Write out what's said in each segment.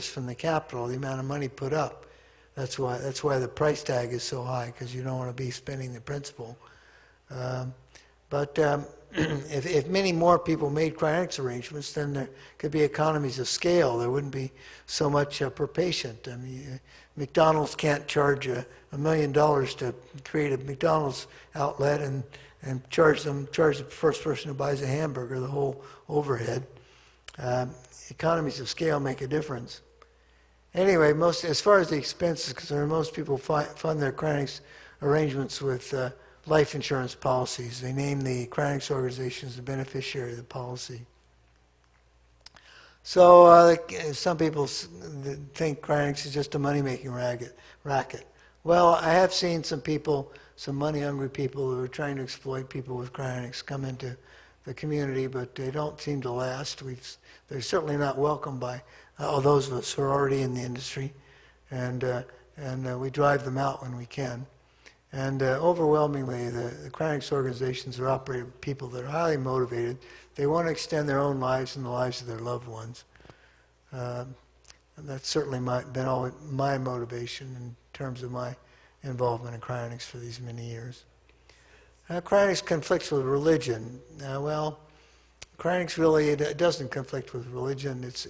from the capital, the amount of money put up. That's why the price tag is so high, because you don't want to be spending the principal. But if many more people made cryonics arrangements, then there could be economies of scale. There wouldn't be so much per patient. I mean, McDonald's can't charge $1 million to create a McDonald's outlet and charge the first person who buys a hamburger the whole overhead. Economies of scale make a difference. Anyway, as far as the expenses are concerned, most people fund their cryonics arrangements with life insurance policies. They name the cryonics organization as the beneficiary of the policy. So some people think cryonics is just a money-making racket. Well, I have seen some people, some money-hungry people who are trying to exploit people with cryonics come into the community, but they don't seem to last. They're certainly not welcomed by all those of us who are already in the industry, and we drive them out when we can. And overwhelmingly, the cryonics organizations are operated by people that are highly motivated. They want to extend their own lives and the lives of their loved ones. And that's certainly been all my motivation in terms of my involvement in cryonics for these many years. Cryonics conflicts with religion. Well, cryonics really, it doesn't conflict with religion. It's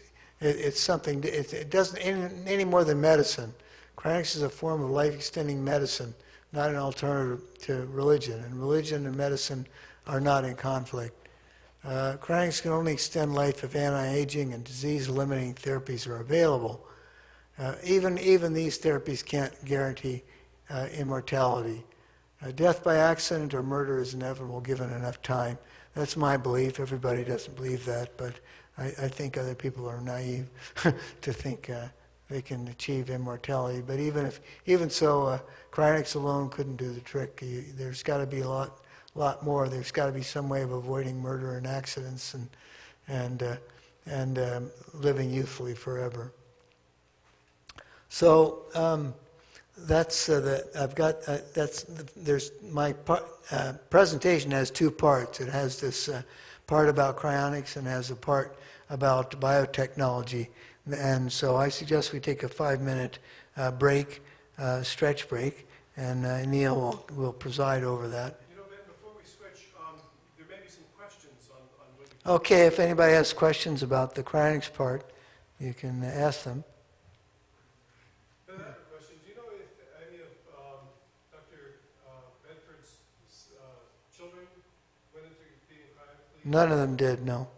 something, it doesn't, any more than medicine. Cryonics is a form of life-extending medicine, not an alternative to religion. And religion and medicine are not in conflict. Cryonics can only extend life if anti-aging and disease-eliminating therapies are available. Even these therapies can't guarantee immortality. Death by accident or murder is inevitable given enough time. That's my belief. Everybody doesn't believe that, but I think other people are naive to think they can achieve immortality. But even so, cryonics alone couldn't do the trick. There's got to be a lot more. There's got to be some way of avoiding murder and accidents and living youthfully forever. So that's there's my presentation has two parts. It has this part about cryonics and has a part about biotechnology. And so I suggest we take a 5-minute break, stretch break, and Neil will preside over that. You know, Ben, before we switch, there may be some questions on what you... Okay, if anybody has questions about the cryonics part, you can ask them. Ben, I have a question. Do you know if any of Dr. Bedford's children went into being cryonically? None of them did, no.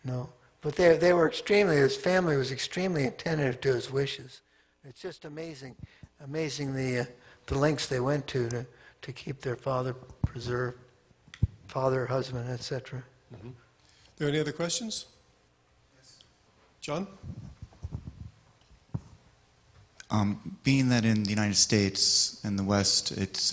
No. But they were his family was extremely attentive to his wishes. It's just amazing the lengths they went to keep their father preserved, father, husband, etc. Mm-hmm. Are there any other questions? Yes. John? Being that in the United States and the West, it's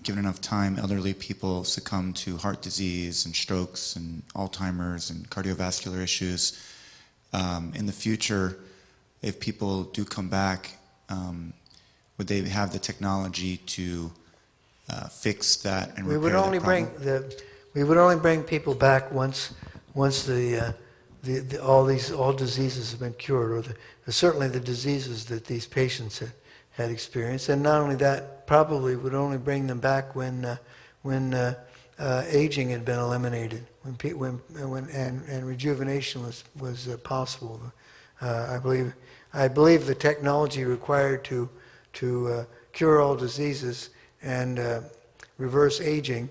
given enough time, elderly people succumb to heart disease and strokes and Alzheimer's and cardiovascular issues. In the future, if people do come back, would they have the technology to fix that and repair that problem? We would only bring people back once all diseases have been cured, or certainly the diseases that these patients had experienced. And not only that, probably would only bring them back when aging had been eliminated, and rejuvenation was possible. I believe the technology required to cure all diseases and reverse aging,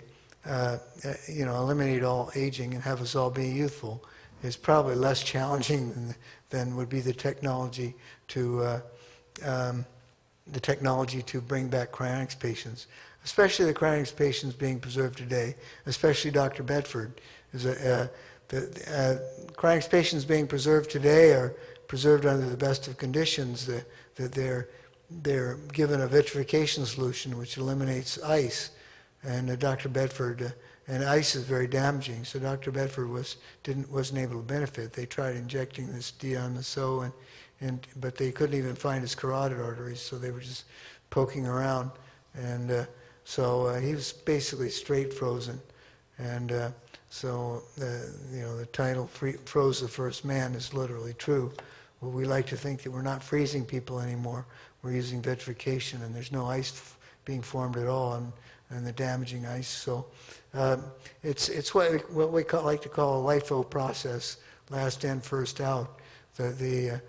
eliminate all aging and have us all be youthful, is probably less challenging than would be the technology to bring back cryonics patients, especially the cryonics patients being preserved today, especially Dr. Bedford. The cryonics patients being preserved today are preserved under the best of conditions. That they're given a vitrification solution which eliminates ice, and Dr. Bedford. And ice is very damaging, so Dr. Bedford wasn't able to benefit. They tried injecting this DMSO, but they couldn't even find his carotid arteries, so they were just poking around, and so he was basically straight frozen, and so the title "Froze the First Man" is literally true. well, we like to think that we're not freezing people anymore. We're using vitrification, and there's no ice being formed at all, and the damaging ice. So it's what we like to call a LIFO process, last in, first out. The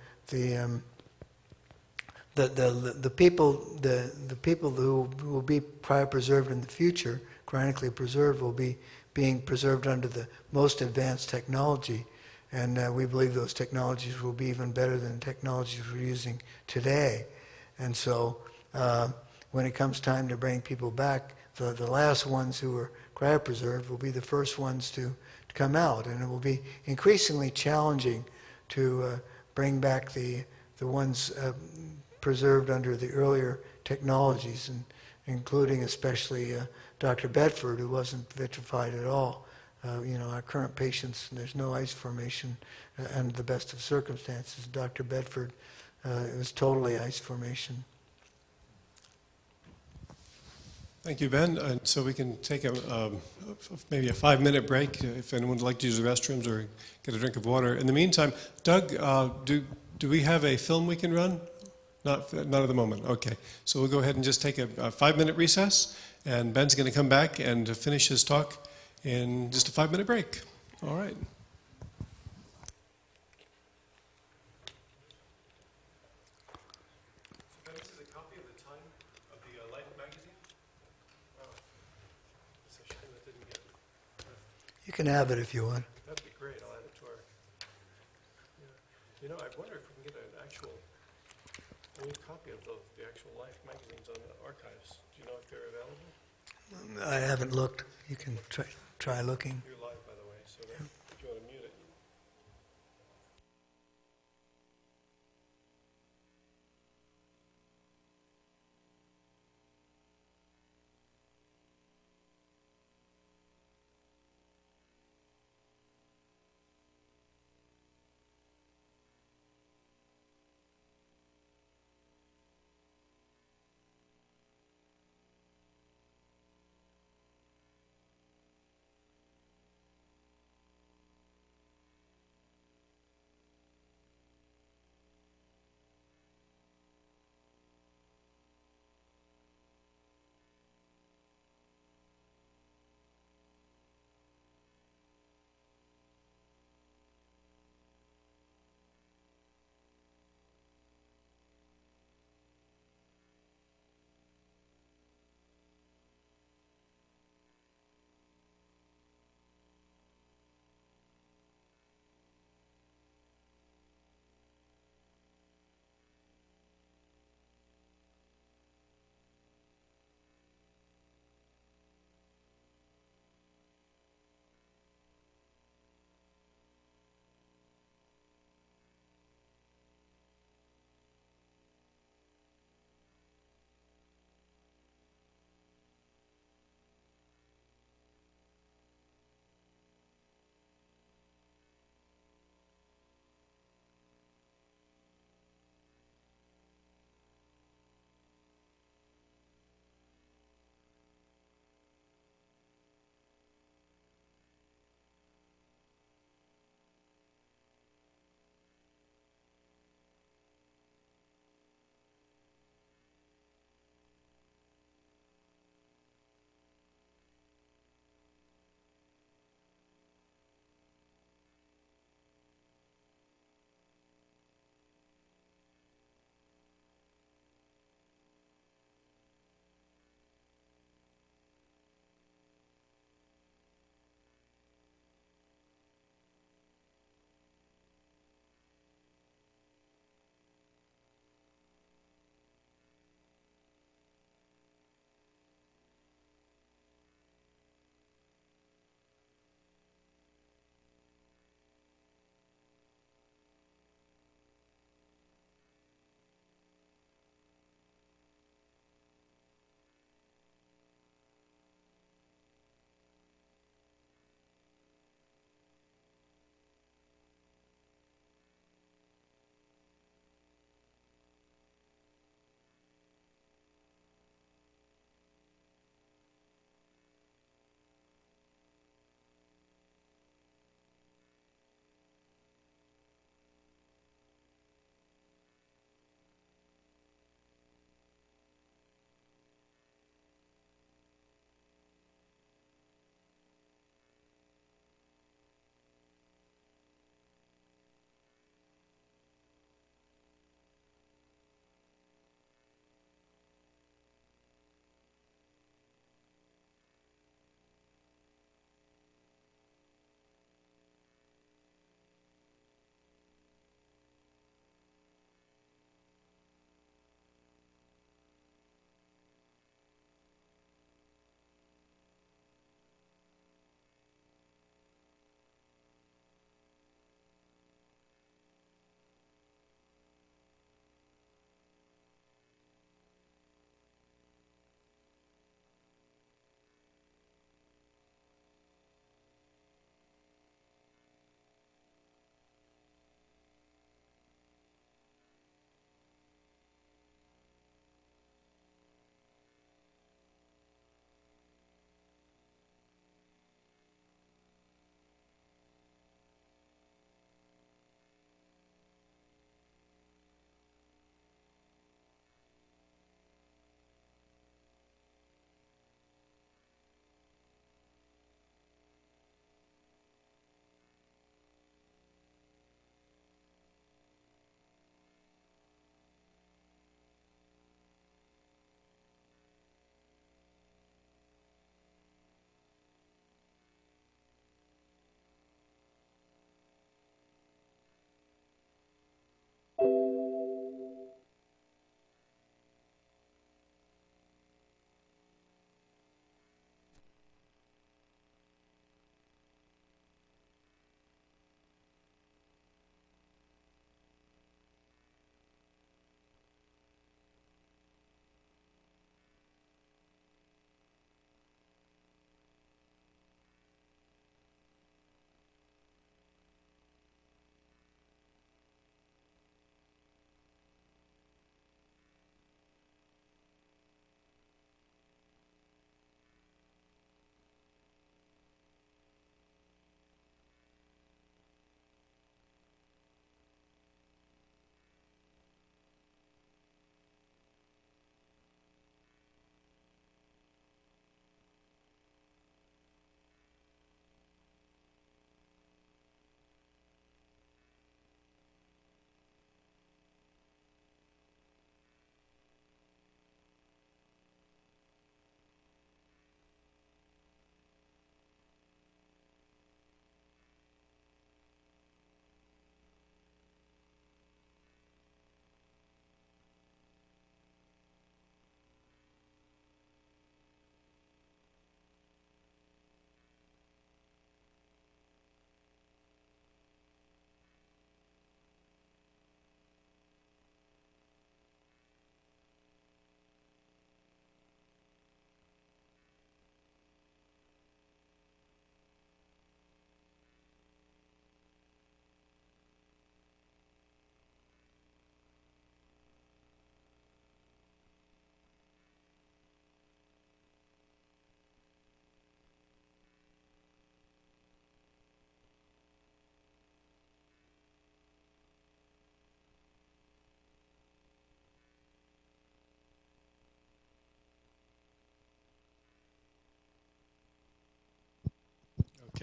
people who will be cryopreserved in the future, cryonically preserved, will be being preserved under the most advanced technology, and we believe those technologies will be even better than technologies we're using today. And so when it comes time to bring people back, the last ones who are cryopreserved will be the first ones to come out, and it will be increasingly challenging to bring back the ones preserved under the earlier technologies, and including especially Dr. Bedford, who wasn't vitrified at all. Our current patients, there's no ice formation under the best of circumstances. Dr. Bedford, it was totally ice formation. Thank you, Ben. And so we can take maybe a 5-minute break if anyone would like to use the restrooms or get a drink of water. In the meantime, Doug, do we have a film we can run? Not at the moment. Okay. So we'll go ahead and just take a 5-minute recess, and Ben's going to come back and finish his talk in just a 5-minute break. All right. So Ben, this is a copy of the Time of the Life magazine. Wow. It's a shame that didn't get. You can have it if you want. That'd be great. I'll add it to our. Yeah. I wonder if we can get an actual copy of the actual Life magazines on the archives. Do you know if they're available? I haven't looked. You can try looking. You're live, by the way, so if you want to mute it.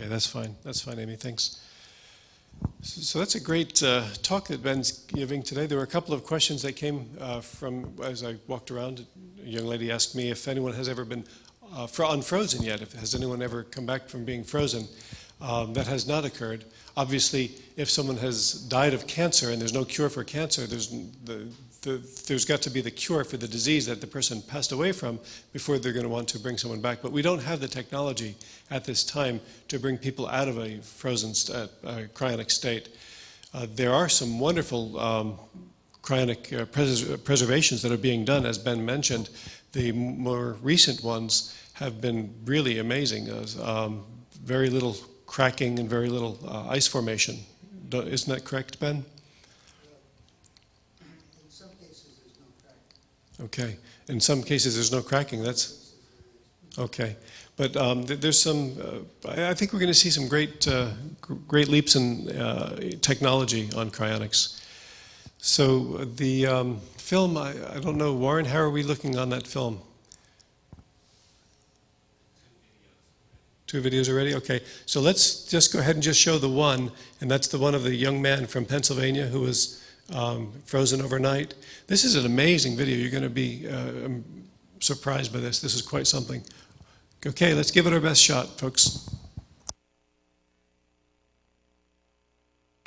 Okay, that's fine. That's fine, Amy. Thanks. So that's a great talk that Ben's giving today. There were a couple of questions that came from, as I walked around. A young lady asked me if anyone has ever been unfrozen yet. Has anyone ever come back from being frozen? That has not occurred. Obviously, if someone has died of cancer and there's no cure for cancer, there's got to be the cure for the disease that the person passed away from before they're going to want to bring someone back. But we don't have the technology at this time to bring people out of a frozen cryonic state. There are some wonderful cryonic preservations that are being done, as Ben mentioned. The more recent ones have been really amazing. Very little cracking and very little ice formation. Isn't that correct, Ben? Okay. In some cases, there's no cracking. That's okay. But there's some. I think we're going to see some great leaps in technology on cryonics. So the film. I don't know, Warren. How are we looking on that film? 2 videos already? Okay. So let's just go ahead and just show the one, and that's the one of the young man from Pennsylvania who was frozen overnight. This is an amazing video. You're going to be surprised by this. This is quite something. Okay, let's give it our best shot, folks.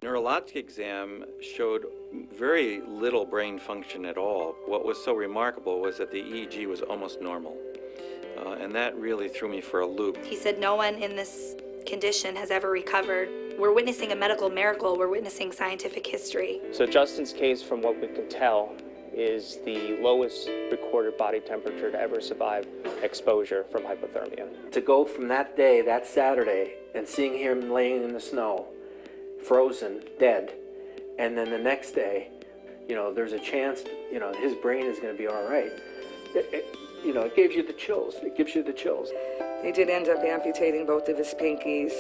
Neurologic exam showed very little brain function at all. What was so remarkable was that the EEG was almost normal. And that really threw me for a loop. He said no one in this condition has ever recovered. We're witnessing a medical miracle. We're witnessing scientific history. So Justin's case, from what we can tell, is the lowest recorded body temperature to ever survive exposure from hypothermia. To go from that day, that Saturday, and seeing him laying in the snow, frozen, dead, and then the next day, there's a chance, his brain is going to be all right. It gives you the chills. It gives you the chills. They did end up amputating both of his pinkies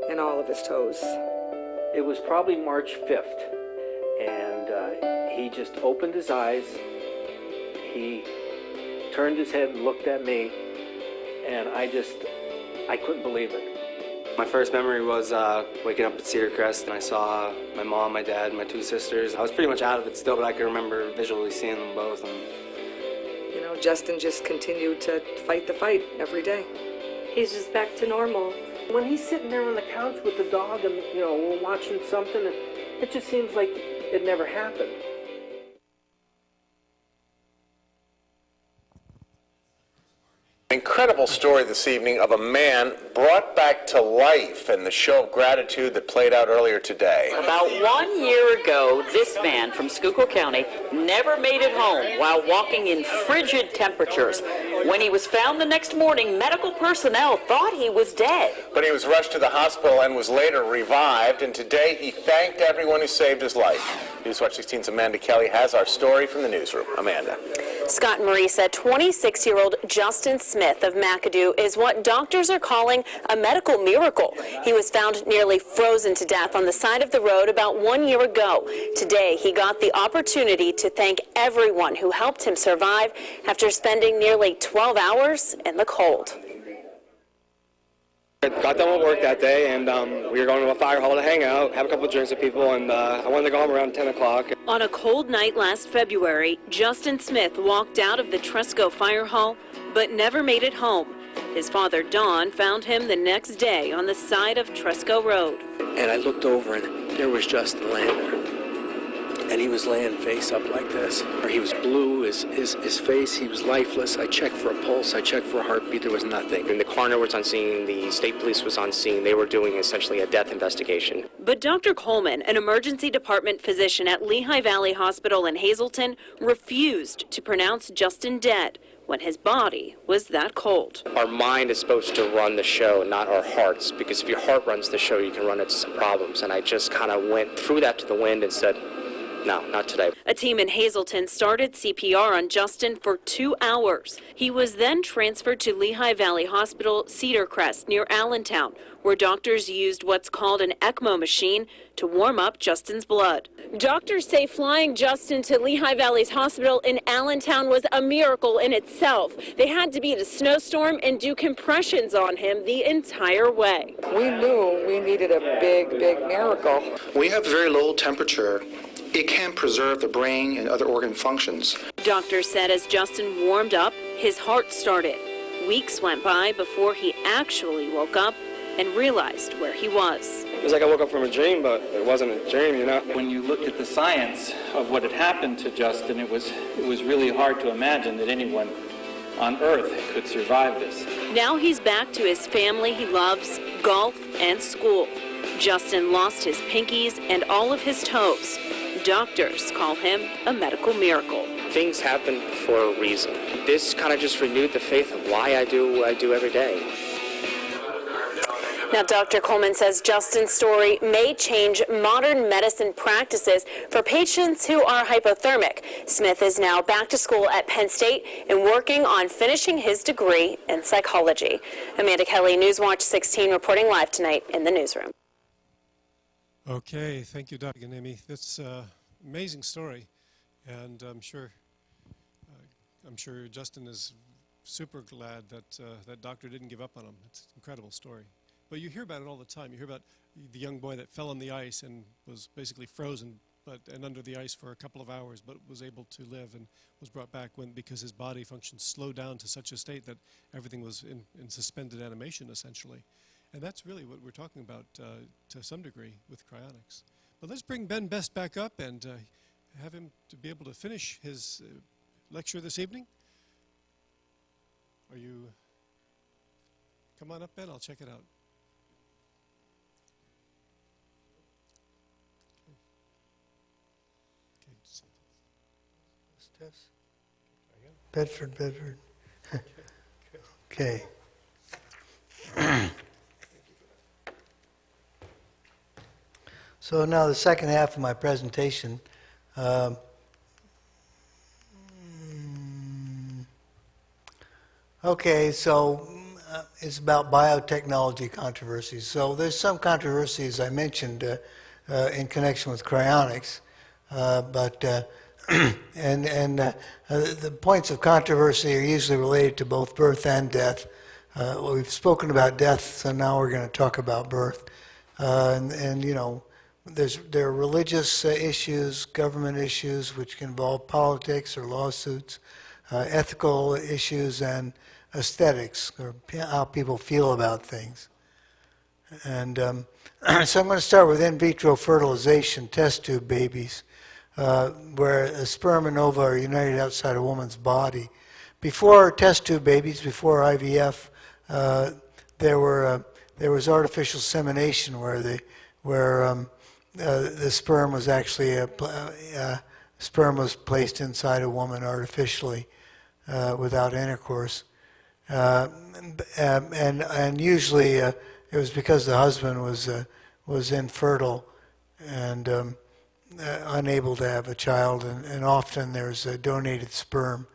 and all of his toes. It was probably March 5th, and he just opened his eyes. He turned his head and looked at me, and I couldn't believe it. My first memory was waking up at Cedar Crest, and I saw my mom, my dad, and my 2 sisters. I was pretty much out of it still, but I can remember visually seeing them both. Justin just continued to fight the fight every day. He's just back to normal. When he's sitting there on the couch with the dog and, we're watching something, it just seems like it never happened. Incredible story this evening of a man brought back to life and the show of gratitude that played out earlier today. About 1 year ago, this man from Schuylkill County never made it home while walking in frigid temperatures. When he was found the next morning, medical personnel thought he was dead. But he was rushed to the hospital and was later revived, and today he thanked everyone who saved his life. Newswatch 16's Amanda Kelly has our story from the newsroom. Amanda. Scott and Marie said 26-year-old Justin Smith of McAdoo is what doctors are calling a medical miracle. He was found nearly frozen to death on the side of the road about 1 year ago. Today, he got the opportunity to thank everyone who helped him survive after spending nearly 12 hours in the cold. I got done with work that day, and we were going to a fire hall to hang out, have a couple of drinks with people, and I wanted to go home around 10 o'clock. On a cold night last February, Justin Smith walked out of the Tresco Fire Hall, but never made it home. His father, Don, found him the next day on the side of Tresco Road. And I looked over, and there was Justin laying there. And he was laying face up like this. He was blue, his face, he was lifeless. I checked for a pulse, I checked for a heartbeat, there was nothing. And the coroner was on scene, the state police was on scene. They were doing essentially a death investigation. But Dr. Coleman, an emergency department physician at Lehigh Valley Hospital in Hazleton, refused to pronounce Justin dead when his body was that cold. Our mind is supposed to run the show, not our hearts, because if your heart runs the show, you can run into some problems. And I just kind of went through that to the wind and said, No, not today. A team in Hazleton started CPR on Justin for 2 hours. He was then transferred to Lehigh Valley Hospital, Cedar Crest, near Allentown, where doctors used what's called an ECMO machine to warm up Justin's blood. Doctors say flying Justin to Lehigh Valley's hospital in Allentown was a miracle in itself. They had to beat a snowstorm and do compressions on him the entire way. We knew we needed a big, big miracle. We have very low temperature. It can preserve the brain and other organ functions. Doctors said as Justin warmed up, his heart started. Weeks went by before he actually woke up and realized where he was. It was like I woke up from a dream, but it wasn't a dream, you know? When you looked at the science of what had happened to Justin, it was really hard to imagine that anyone on Earth could survive this. Now he's back to his family he loves, golf, and school. Justin lost his pinkies and all of his toes. Doctors call him a medical miracle. Things happen for a reason. This kind of just renewed the faith of why I do what I do every day. Now, Dr. Coleman says Justin's story may change modern medicine practices for patients who are hypothermic. Smith is now back to school at Penn State and working on finishing his degree in psychology. Amanda Kelly, Newswatch 16, reporting live tonight in the newsroom. Okay, thank you, Doug and Amy. That's an amazing story, and I'm sure Justin is super glad that that doctor didn't give up on him. It's an incredible story. But you hear about it all the time. You hear about the young boy that fell on the ice and was basically frozen and under the ice for a couple of hours, but was able to live and was brought back because his body functions slowed down to such a state that everything was in suspended animation, essentially. And that's really what we're talking about to some degree with cryonics. But let's bring Ben Best back up and have him to be able to finish his lecture this evening. Are you? Come on up, Ben. I'll check it out. Bedford. Okay. So now the second half of my presentation. Okay, so it's about biotechnology controversies. So there's some controversies I mentioned in connection with cryonics, but the points of controversy are usually related to both birth and death. We've spoken about death, so now we're going to talk about birth. And you know, there are religious issues, government issues, which can involve politics or lawsuits, ethical issues, and aesthetics, or how people feel about things. And so I'm going to start with in vitro fertilization, test tube babies, where a sperm and ova are united outside a woman's body. Before test tube babies, before IVF, there was artificial semination where the sperm was actually sperm was placed inside a woman artificially without intercourse, and usually it was because the husband was infertile and unable to have a child, and often there's a donated sperm.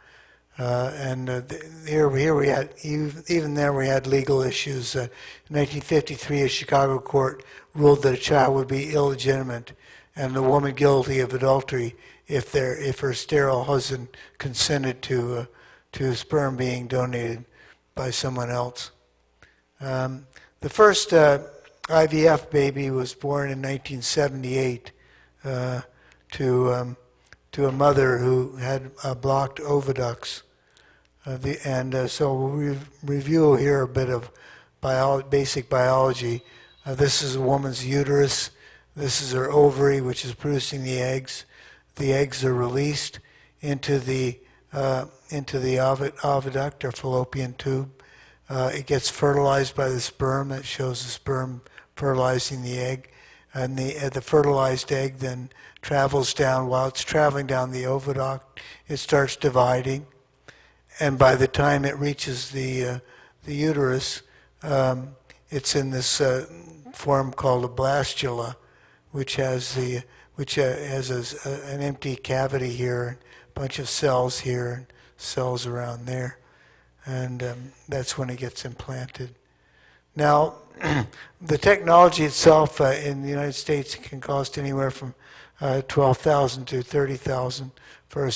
Here we had, even there we had legal issues. In 1953, a Chicago court ruled that a child would be illegitimate and the woman guilty of adultery if her sterile husband consented to sperm being donated by someone else. The first IVF baby was born in 1978 to a mother who had blocked oviducts. So we'll review here a bit of basic biology. This is a woman's uterus. This is her ovary, which is producing the eggs. The eggs are released into the oviduct or fallopian tube. It gets fertilized by the sperm. That shows the sperm fertilizing the egg. And the fertilized egg then travels down. While it's traveling down the oviduct, it starts dividing. And by the time it reaches the uterus, it's in this form called a blastula, which which has an empty cavity here, a bunch of cells here, and cells around there. And that's when it gets implanted. Now, the technology itself in the United States can cost anywhere from $12,000 to $30,000 for a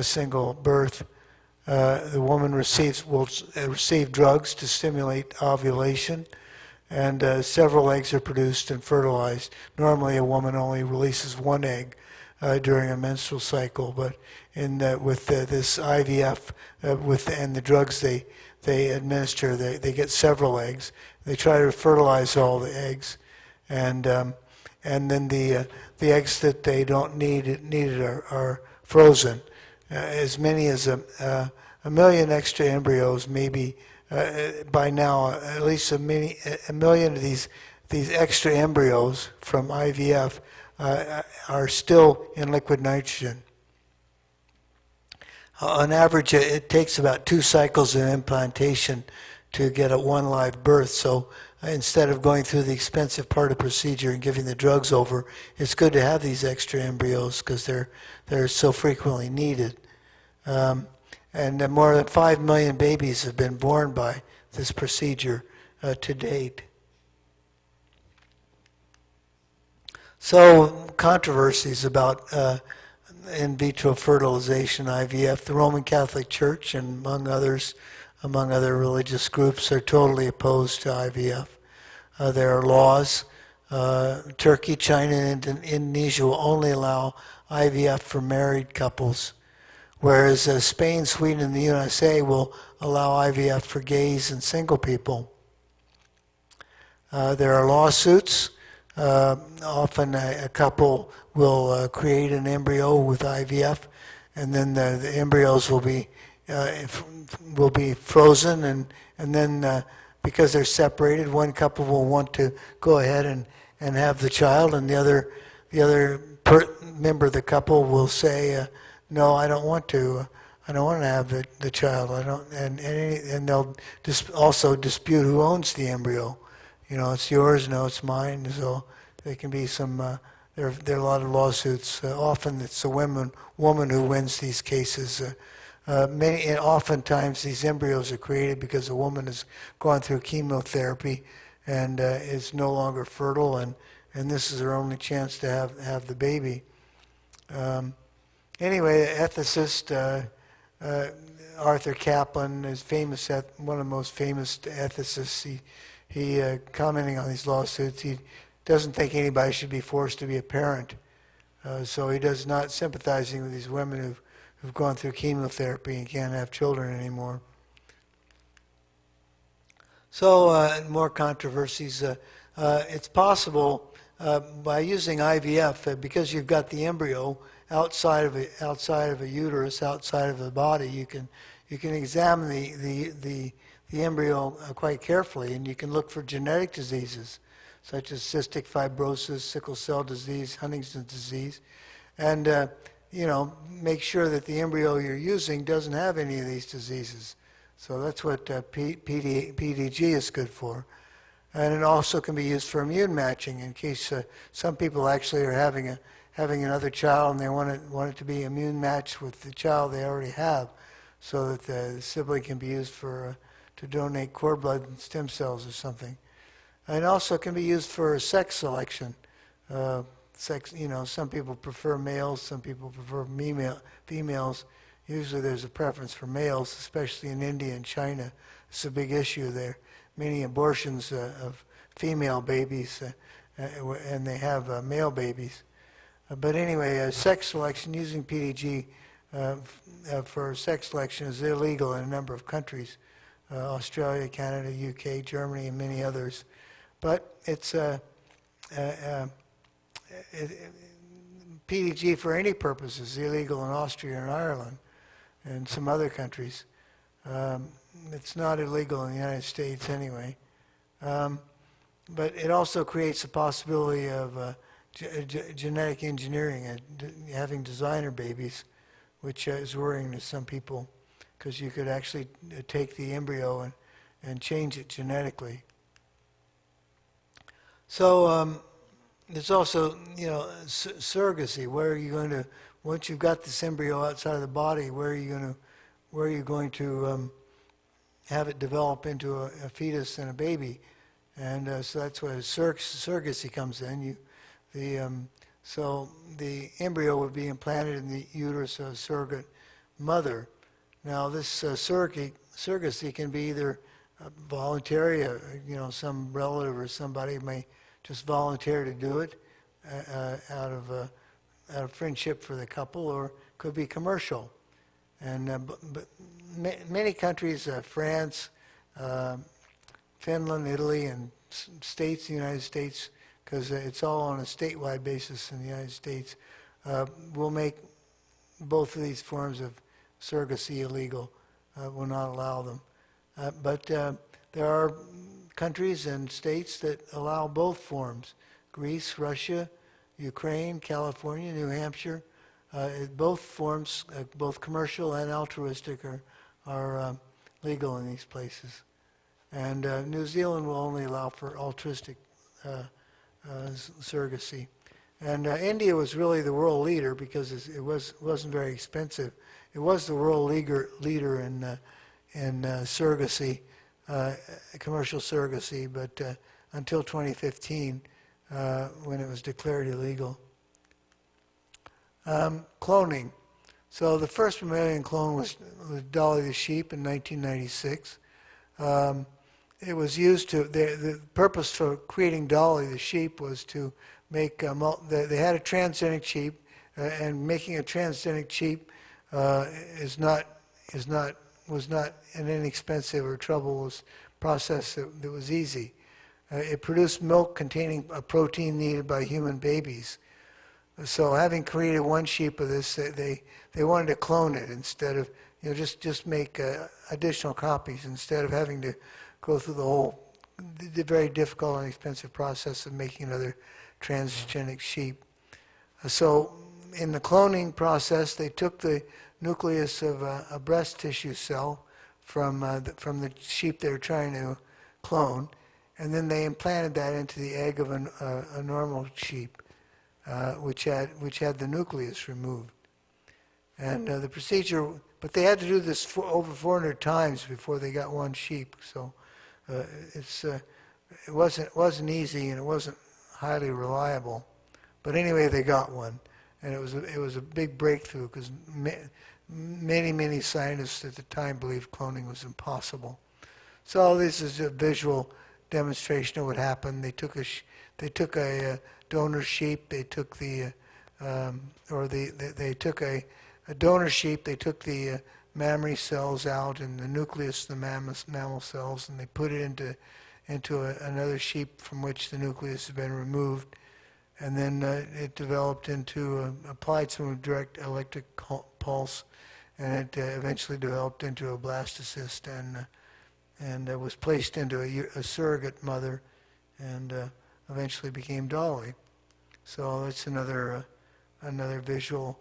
single birth. The woman will receive drugs to stimulate ovulation, and several eggs are produced and fertilized. Normally, a woman only releases one egg during a menstrual cycle, but with this IVF, and the drugs they administer, they get several eggs. They try to fertilize all the eggs, and then the eggs that they don't needed are frozen. As many as a million extra embryos, maybe by now, at least a million of these extra embryos from IVF are still in liquid nitrogen. On average, it takes about 2 cycles of implantation to get one live birth. So instead of going through the expensive part of the procedure and giving the drugs over, it's good to have these extra embryos because they're so frequently needed. And more than 5 million babies have been born by this procedure to date. So controversies about in vitro fertilization, IVF. The Roman Catholic Church, and among other religious groups, are totally opposed to IVF. There are laws. Turkey, China, and Indonesia will only allow IVF for married couples, whereas Spain, Sweden, and the USA will allow IVF for gays and single people. There are lawsuits. Often a couple will create an embryo with IVF, and then the embryos will be frozen, and then because they're separated, one couple will want to go ahead and have the child, and the other member of the couple will say, no, I don't want to. I don't want to have the child. I don't, and they'll also dispute who owns the embryo. You know, it's yours. No, it's mine. So there can be some. There are a lot of lawsuits. Often it's a woman who wins these cases. Oftentimes these embryos are created because a woman has gone through chemotherapy and is no longer fertile, and this is her only chance to have the baby. Anyway, ethicist Arthur Kaplan is famous, one of the most famous ethicists. He commenting on these lawsuits, he doesn't think anybody should be forced to be a parent. So he does not sympathizing with these women who've gone through chemotherapy and can't have children anymore. So more controversies. It's possible by using IVF, because you've got the embryo outside of a uterus, outside of the body, you can examine the embryo quite carefully, and you can look for genetic diseases such as cystic fibrosis, sickle cell disease, Huntington's disease, and make sure that the embryo you're using doesn't have any of these diseases. So that's what PDG is good for. And it also can be used for immune matching in case some people actually are having another child and they want it to be immune matched with the child they already have, so that the sibling can be used to donate cord blood and stem cells or something. And also can be used for sex selection. Some people prefer males, some people prefer females. Usually there's a preference for males, especially in India and China. It's a big issue there. Many abortions of female babies, and they have male babies. But anyway, sex selection, using PDG for sex selection is illegal in a number of countries. Australia, Canada, UK, Germany, and many others. But it's PDG for any purpose is illegal in Austria and Ireland and some other countries. It's not illegal in the United States anyway. But it also creates the possibility of genetic engineering and having designer babies, which is worrying to some people, because you could actually take the embryo and change it genetically. So there's also, surrogacy. Where are you going to, once you've got this embryo outside of the body, where are you going to have it develop into a fetus and a baby? And so that's where surrogacy comes in. So the embryo would be implanted in the uterus of a surrogate mother. Now this surrogacy can be either voluntary, some relative or somebody may just volunteer to do it out of friendship for the couple, or could be commercial. And but many countries, France, Finland, Italy, and states, the United States, because it's all on a statewide basis in the United States, will make both of these forms of surrogacy illegal, will not allow them. But there are countries and states that allow both forms. Greece, Russia, Ukraine, California, New Hampshire, both forms, both commercial and altruistic, are legal in these places. And New Zealand will only allow for altruistic surrogacy. And India was really the world leader because it wasn't very expensive. It was the world leader in surrogacy, commercial surrogacy, but until 2015, when it was declared illegal. Cloning. So the first mammalian clone was Dolly the sheep in 1996. It was used to, the purpose for creating Dolly the sheep was to make, they had a transgenic sheep, and making a transgenic sheep was not an inexpensive or troublesome process that was easy. It produced milk containing a protein needed by human babies. So having created one sheep of this, they wanted to clone it instead of, just make additional copies instead of having to go through the very difficult and expensive process of making another transgenic sheep. So in the cloning process, they took the nucleus of a breast tissue cell from the sheep they were trying to clone, and then they implanted that into the egg of a normal sheep, which had the nucleus removed. And the procedure, but they had to do this over 400 times before they got one sheep. So it wasn't easy, and it wasn't highly reliable. But anyway, they got one, and it was a big breakthrough because many scientists at the time believed cloning was impossible. So this is a visual demonstration of what happened. They took a donor sheep. They took they took a donor sheep. They took the mammary cells out and the nucleus, the mammal cells, and they put it into another sheep from which the nucleus had been removed, and then it developed into applied some direct electric pulse, and it eventually developed into a blastocyst, and was placed into a surrogate mother, and eventually became Dolly. So that's another visual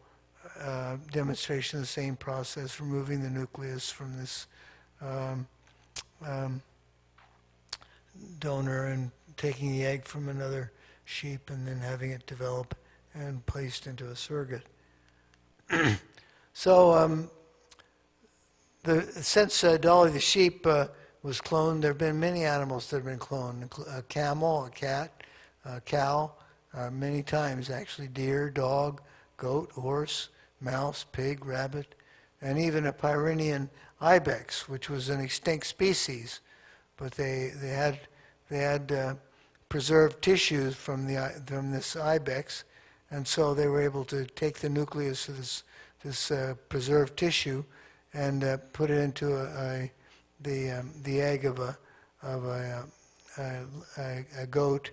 demonstration of the same process, removing the nucleus from this donor and taking the egg from another sheep and then having it develop and placed into a surrogate. So since Dolly the sheep was cloned, there have been many animals that have been cloned: a camel, a cat, a cow, many times actually, deer, dog, goat, horse, mouse, pig, rabbit, and even a Pyrenean ibex, which was an extinct species, but they had preserved tissues from this ibex, and so they were able to take the nucleus of this preserved tissue and put it into the egg of a goat,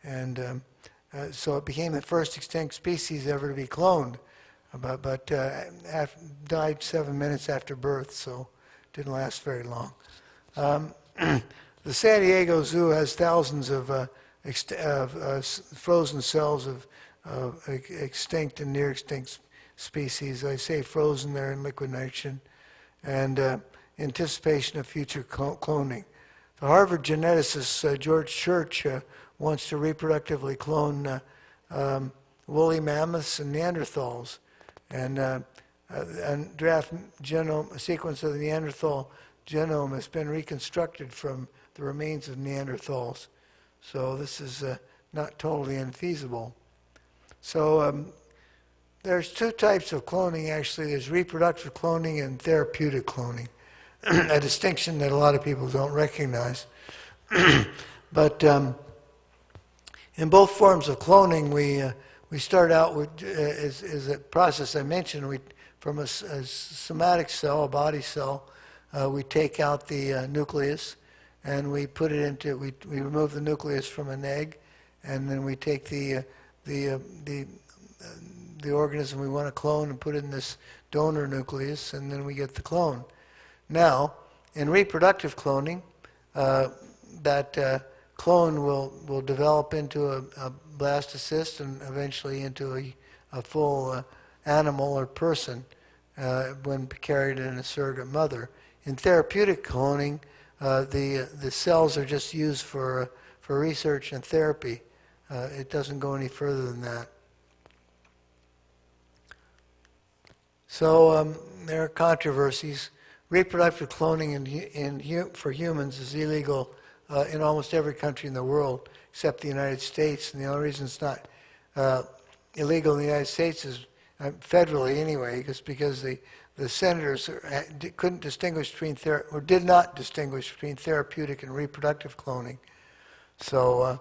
and so it became the first extinct species ever to be cloned. But died 7 minutes after birth, so didn't last very long. The San Diego Zoo has thousands of frozen cells of extinct and near extinct species. I say frozen, they're in liquid nitrogen, and anticipation of future cloning. The Harvard geneticist George Church wants to reproductively clone woolly mammoths and Neanderthals. And a draft genome, a sequence of the Neanderthal genome has been reconstructed from the remains of Neanderthals. So this is not totally infeasible. So there's two types of cloning, actually. There's reproductive cloning and therapeutic cloning, a distinction that a lot of people don't recognize. But in both forms of cloning, we start out with, is a process I mentioned, from a somatic cell, a body cell, we take out the nucleus, and we put it into, we remove the nucleus from an egg, and then we take the organism we want to clone and put it in this donor nucleus, and then we get the clone. Now, in reproductive cloning, that clone will develop into a blastocyst and eventually into a full animal or person when carried in a surrogate mother. In therapeutic cloning, the cells are just used for research and therapy. It doesn't go any further than that. So there are controversies. Reproductive cloning for humans is illegal in almost every country in the world except the United States. And the only reason it's not illegal in the United States is federally anyway, because the senators couldn't distinguish between or did not distinguish between therapeutic and reproductive cloning. So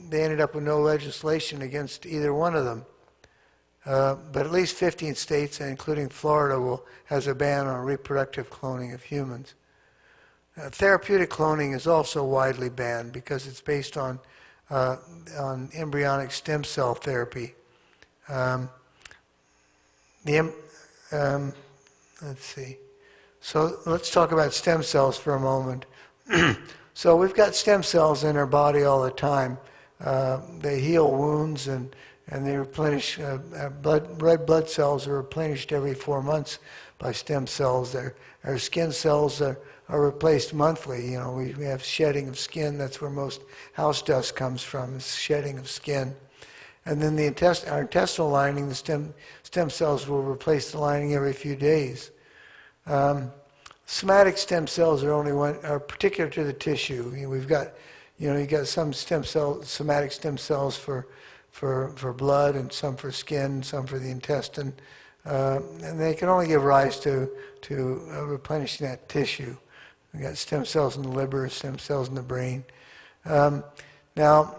they ended up with no legislation against either one of them. But at least 15 states, including Florida, has a ban on reproductive cloning of humans. Therapeutic cloning is also widely banned because it's based on embryonic stem cell therapy. Let's see. So let's talk about stem cells for a moment. So we've got stem cells in our body all the time. They heal wounds and they replenish, red blood cells are replenished every 4 months by stem cells. Our skin cells are replaced monthly. You know, we have shedding of skin. That's where most house dust comes from, is shedding of skin. And then our intestinal lining, the stem cells will replace the lining every few days. Somatic stem cells are particular to the tissue. We've got, you got some somatic stem cells for blood, and some for skin, some for the intestine, and they can only give rise to replenishing that tissue. We've got stem cells in the liver, stem cells in the brain. Now,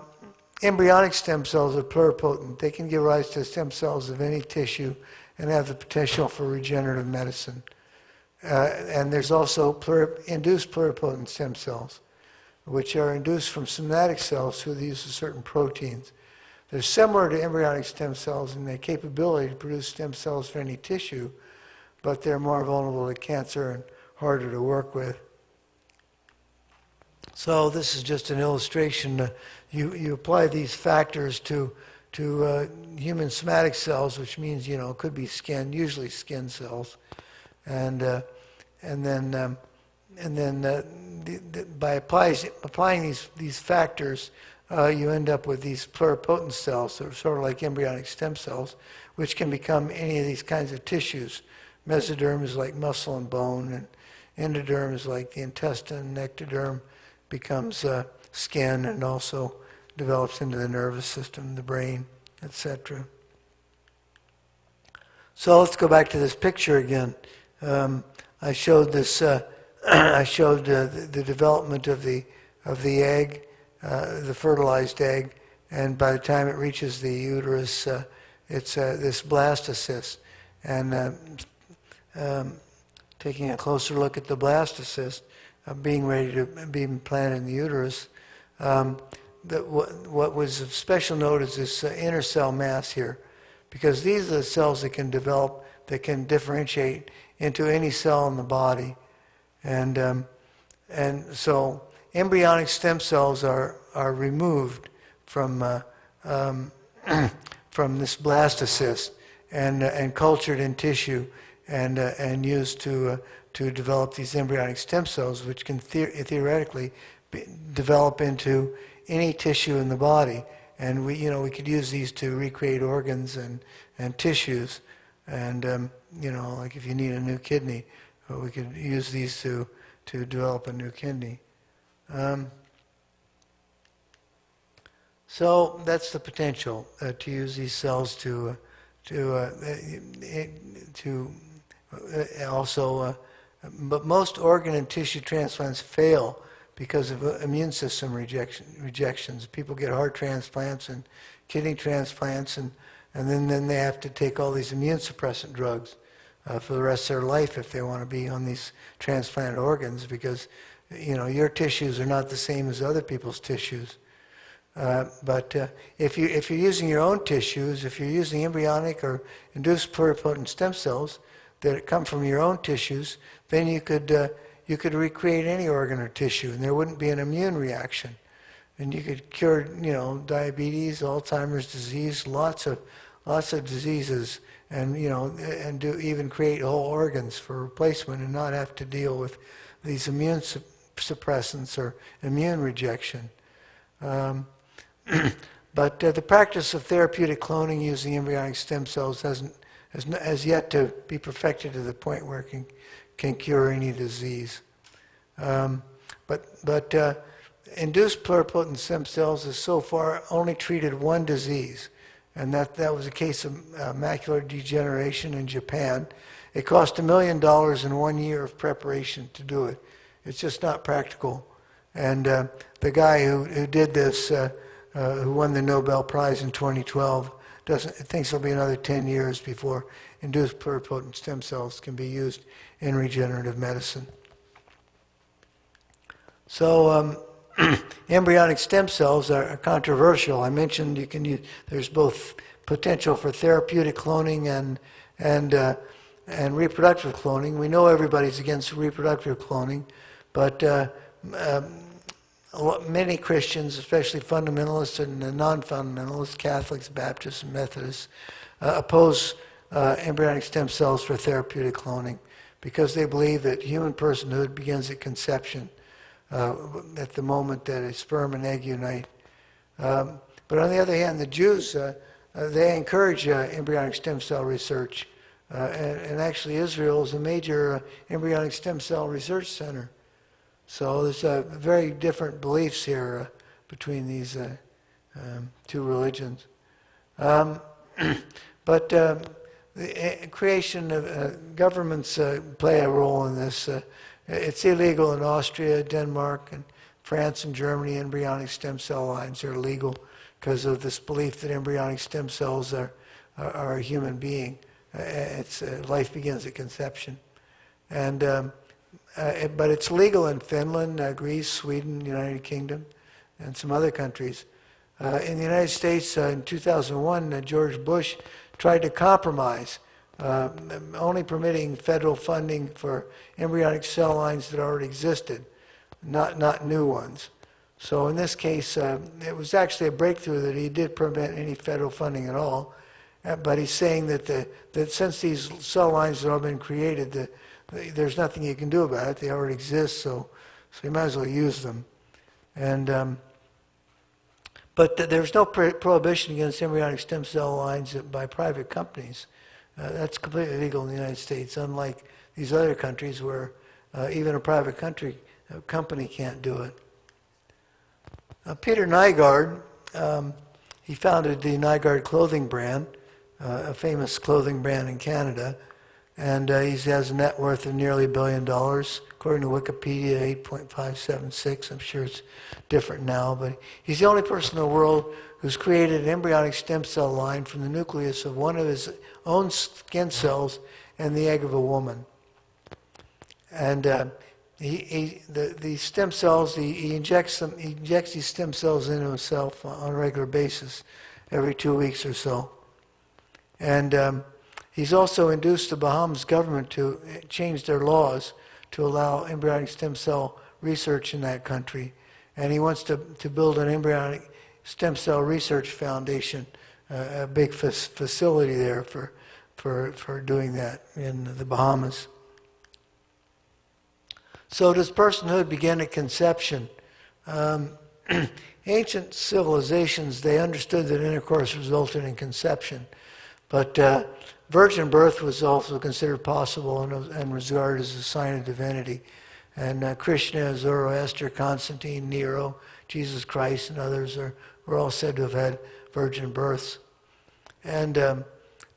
embryonic stem cells are pluripotent. They can give rise to stem cells of any tissue and have the potential for regenerative medicine. And there's also induced pluripotent stem cells, which are induced from somatic cells through the use of certain proteins. They're similar to embryonic stem cells in their capability to produce stem cells for any tissue, but they're more vulnerable to cancer and harder to work with. So this is just an illustration. You apply these factors to human somatic cells, which means, it could be skin, usually skin cells, and then by applying these factors, you end up with these pluripotent cells, that are sort of like embryonic stem cells, which can become any of these kinds of tissues. Mesoderm is like muscle and bone, and endoderm is like the intestine, ectoderm becomes skin and also develops into the nervous system, the brain, etc. So let's go back to this picture again. I showed this. I showed the development of the egg, the fertilized egg, and by the time it reaches the uterus, it's this blastocyst. And taking a closer look at the blastocyst, being ready to be implanted in the uterus, what was of special note is this inner cell mass here, because these are the cells that can develop, that can differentiate into any cell in the body. And so embryonic stem cells are removed from this blastocyst and cultured in tissue and used to develop these embryonic stem cells, which can theoretically develop into any tissue in the body. And we could use these to recreate organs and tissues. And, like if you need a new kidney, we could use these to develop a new kidney. So that's the potential to use these cells to also, but most organ and tissue transplants fail because of immune system rejections. People get heart transplants and kidney transplants, and then they have to take all these immune suppressant drugs for the rest of their life if they want to be on these transplanted organs, because your tissues are not the same as other people's tissues. But if you're using your own tissues, if you're using embryonic or induced pluripotent stem cells that come from your own tissues, then you could recreate any organ or tissue, and there wouldn't be an immune reaction, and you could cure diabetes, Alzheimer's disease, lots of diseases, and even create whole organs for replacement and not have to deal with these immune suppressants or immune rejection. But the practice of therapeutic cloning using embryonic stem cells has yet to be perfected to the point where it can cure any disease. But induced pluripotent stem cells has so far only treated one disease, and that was a case of macular degeneration in Japan. It cost $1 million in 1 year of preparation to do it. It's just not practical. And the guy who did this, who won the Nobel Prize in 2012, thinks it'll be another 10 years before induced pluripotent stem cells can be used in regenerative medicine. So embryonic stem cells are controversial. I mentioned there's both potential for therapeutic cloning and reproductive cloning. We know everybody's against reproductive cloning, but many Christians, especially fundamentalists and non-fundamentalists, Catholics, Baptists, and Methodists, oppose embryonic stem cells for therapeutic cloning because they believe that human personhood begins at conception, at the moment that a sperm and egg unite. But on the other hand, the Jews, they encourage embryonic stem cell research. And actually Israel is a major embryonic stem cell research center. So there's very different beliefs here between these two religions. But the creation of governments play a role in this. It's illegal in Austria, Denmark, and France and Germany. Embryonic stem cell lines are illegal because of this belief that embryonic stem cells are a human being. Life begins at conception. And but it's legal in Finland, Greece, Sweden, United Kingdom, and some other countries. In the United States, in 2001, George Bush tried to compromise, only permitting federal funding for embryonic cell lines that already existed, not new ones. So in this case, it was actually a breakthrough that he did permit any federal funding at all. But he's saying that since these cell lines have all been created, there's nothing you can do about it. They already exist, so you might as well use them. And but there's no prohibition against embryonic stem cell lines by private companies. That's completely legal in the United States, unlike these other countries where even a private company can't do it. Peter Nygaard, he founded the Nygaard clothing brand, a famous clothing brand in Canada, and he has a net worth of nearly $1 billion. According to Wikipedia, 8.576. I'm sure it's different now, but he's the only person in the world who's created an embryonic stem cell line from the nucleus of one of his own skin cells and the egg of a woman. And the stem cells, he injects these stem cells into himself on a regular basis, every 2 weeks or so. And he's also induced the Bahamas government to change their laws to allow embryonic stem cell research in that country. And he wants to build an embryonic stem cell research foundation, a big facility there for doing that in the Bahamas. So does personhood begin at conception? In ancient civilizations, they understood that intercourse resulted in conception, but virgin birth was also considered possible and regarded as a sign of divinity. And Krishna, Zoroaster, Constantine, Nero, Jesus Christ, and others were all said to have had virgin births. And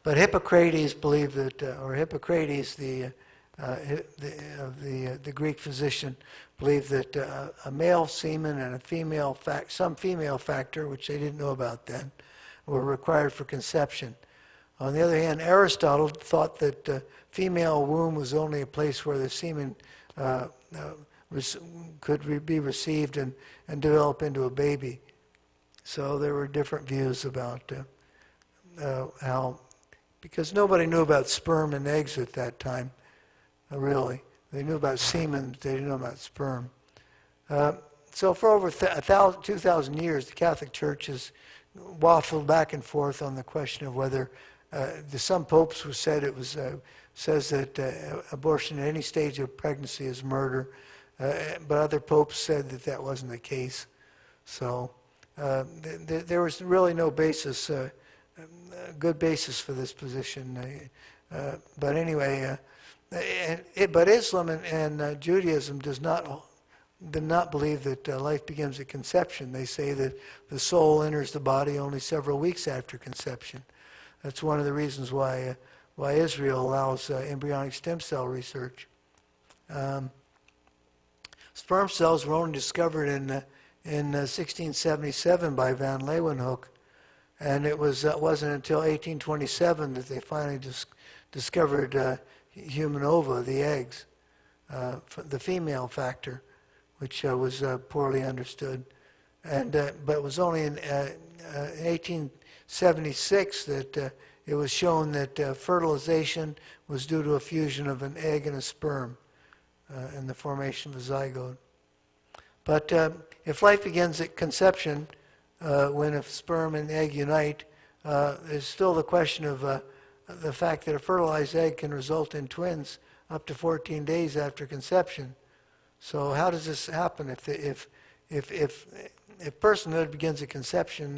but Hippocrates believed that, or Hippocrates, the Greek physician, believed that a male semen and some female factor, which they didn't know about then, were required for conception. On the other hand, Aristotle thought that the female womb was only a place where the semen could be received and develop into a baby. So there were different views about how, because nobody knew about sperm and eggs at that time, really. They knew about semen, they didn't know about sperm. So for over 2,000 years, the Catholic Church has waffled back and forth on the question of whether some popes who said it was says that abortion at any stage of pregnancy is murder, but other popes said that that wasn't the case. So there was really no basis, good basis for this position. But anyway, but Islam and Judaism do not believe that life begins at conception. They say that the soul enters the body only several weeks after conception. That's one of the reasons why Israel allows embryonic stem cell research. Sperm cells were only discovered in 1677 by van Leeuwenhoek, and it wasn't until 1827 that they finally discovered human ova, the eggs, the female factor, which was poorly understood, but it was only in 1876 that it was shown that fertilization was due to a fusion of an egg and a sperm and the formation of a zygote. But if life begins at conception, when a sperm and egg unite, there's still the question of the fact that a fertilized egg can result in twins up to 14 days after conception. So how does this happen? If personhood begins at conception,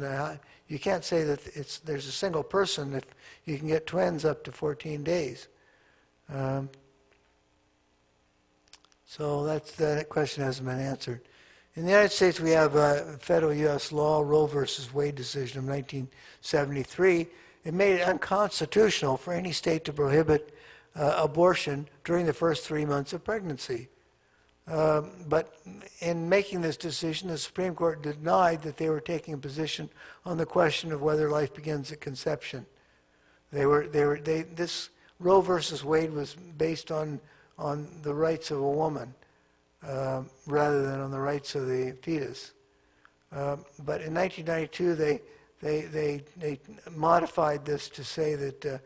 you can't say that there's a single person if you can get twins up to 14 days. So that question hasn't been answered. In the United States, we have federal U.S. law, Roe versus Wade decision of 1973. It made it unconstitutional for any state to prohibit abortion during the first 3 months of pregnancy. But in making this decision, the Supreme Court denied that they were taking a position on the question of whether life begins at conception. This Roe versus Wade was based on the rights of a woman rather than on the rights of the fetus. But in 1992, they modified this to say that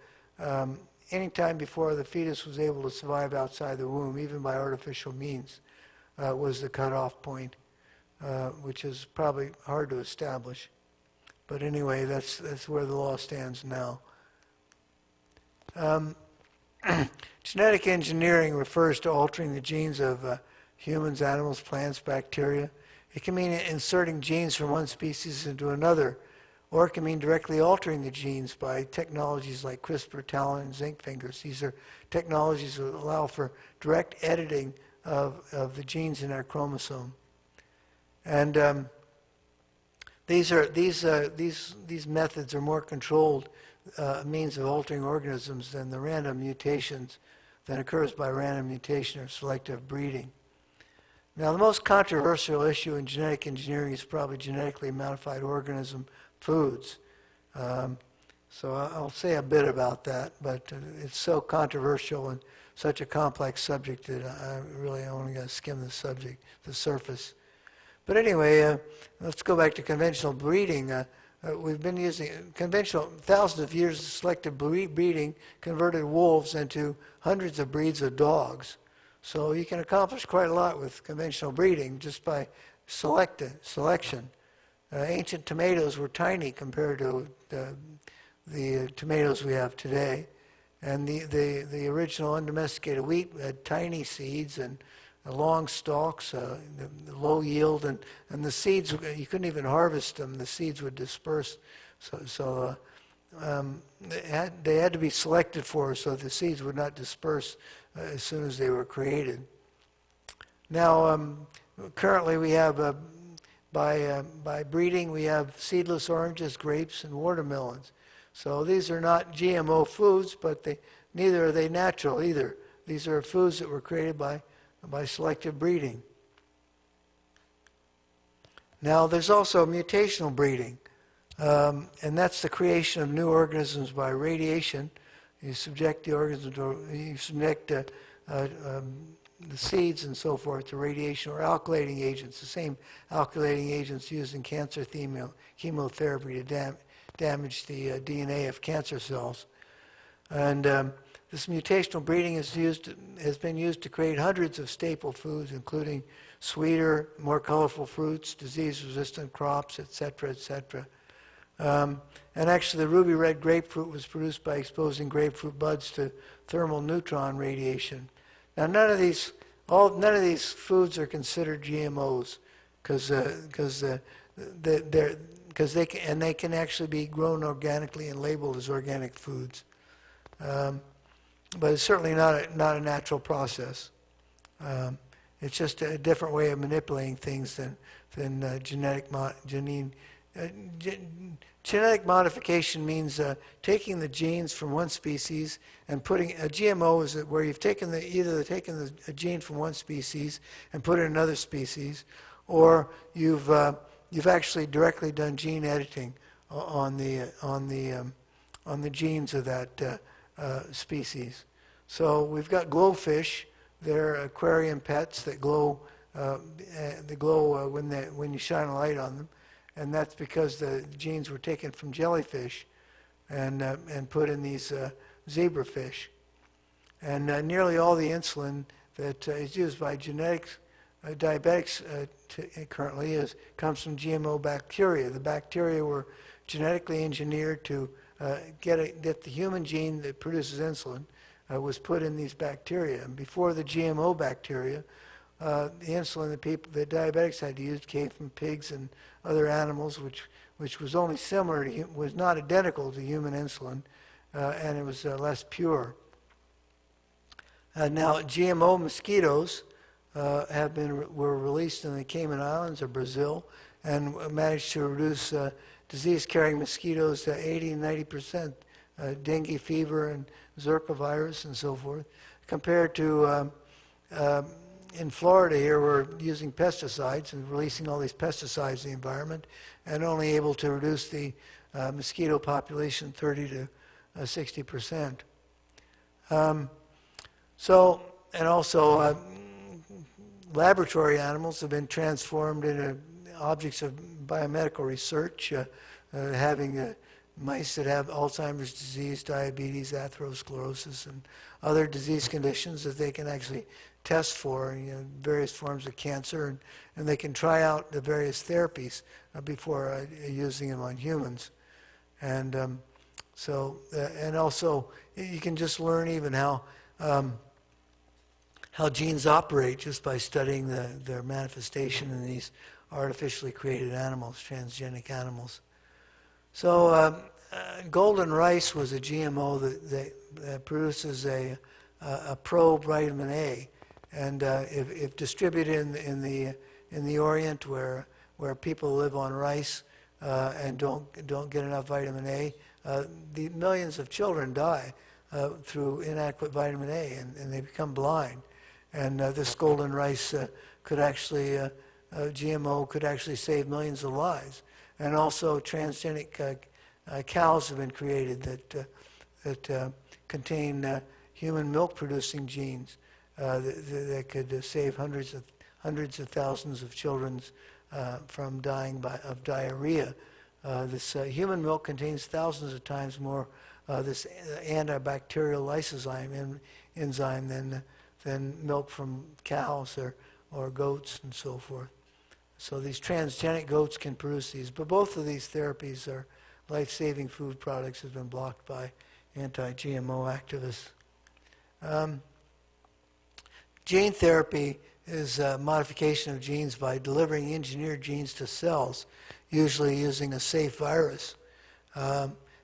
any time before the fetus was able to survive outside the womb, even by artificial means, was the cutoff point, which is probably hard to establish. But anyway, that's where the law stands now. Genetic engineering refers to altering the genes of humans, animals, plants, bacteria. It can mean inserting genes from one species into another, or it can mean directly altering the genes by technologies like CRISPR, Talon, and zinc fingers. These are technologies that allow for direct editing of the genes in our chromosome. And these methods are more controlled means of altering organisms than the random mutations that occurs by random mutation or selective breeding. Now, the most controversial issue in genetic engineering is probably genetically modified organism foods. So I'll say a bit about that, but it's so controversial and such a complex subject that I really only got to skim the surface. But anyway, let's go back to conventional breeding. We've been using thousands of years of selective breeding converted wolves into hundreds of breeds of dogs. So you can accomplish quite a lot with conventional breeding just by selection. Ancient tomatoes were tiny compared to the tomatoes we have today. And the original undomesticated wheat had tiny seeds and long stalks, the low yield, and the seeds, you couldn't even harvest them. The seeds would disperse. They had to be selected for so the seeds would not disperse as soon as they were created. Now, currently we have, by breeding, we have seedless oranges, grapes, and watermelons. So these are not GMO foods, but neither are they natural either. These are foods that were created by selective breeding. Now, there's also mutational breeding, and that's the creation of new organisms by radiation. You subject the organism you subject the seeds and so forth to radiation or alkylating agents, the same alkylating agents used in cancer chemotherapy to damage the DNA of cancer cells. And this mutational breeding has been used to create hundreds of staple foods, including sweeter, more colorful fruits, disease-resistant crops, etc., etc. And actually, the ruby red grapefruit was produced by exposing grapefruit buds to thermal neutron radiation. Now, none of these foods are considered GMOs because they can actually be grown organically and labeled as organic foods. But it's certainly not a natural process. It's just a different way of manipulating things than genetic modification means taking the genes from one species and putting a GMO is where you've taken a gene from one species and put it in another species, or you've actually directly done gene editing on the genes of that species. So we've got glowfish. They're aquarium pets that glow. They glow when you shine a light on them, and that's because the genes were taken from jellyfish and put in these zebrafish. And nearly all the insulin that is used by diabetics currently comes from GMO bacteria. The bacteria were genetically engineered to get the human gene that produces insulin was put in these bacteria. And before the GMO bacteria, the insulin that diabetics had to use came from pigs and other animals, which was only similar to, was not identical to human insulin, and it was less pure. Now, GMO mosquitoes were released in the Cayman Islands or Brazil, and managed to reduce disease-carrying mosquitoes to 80 and 90%, dengue fever and Zika virus and so forth, compared to in Florida here we're using pesticides and releasing all these pesticides in the environment and only able to reduce the mosquito population 30 to 60%. And also laboratory animals have been transformed into objects of biomedical research, having mice that have Alzheimer's disease, diabetes, atherosclerosis, and other disease conditions that they can actually test for, various forms of cancer, and they can try out the various therapies before using them on humans. And and also you can just learn even how genes operate just by studying their manifestation in these artificially created animals, transgenic animals. So golden rice was a GMO that produces a pro-vitamin A, and if distributed in the Orient where people live on rice and don't get enough vitamin A, the millions of children die through inadequate vitamin A, and they become blind. And this golden rice could actually, GMO could actually save millions of lives. And also transgenic cows have been created that contain human milk-producing genes that could save hundreds of thousands of children from dying of diarrhea. This human milk contains thousands of times more this antibacterial lysozyme enzyme than milk from cows or goats and so forth. So these transgenic goats can produce these, but both of these therapies are life-saving food products have been blocked by anti-GMO activists. Gene therapy is modification of genes by delivering engineered genes to cells, usually using a safe virus.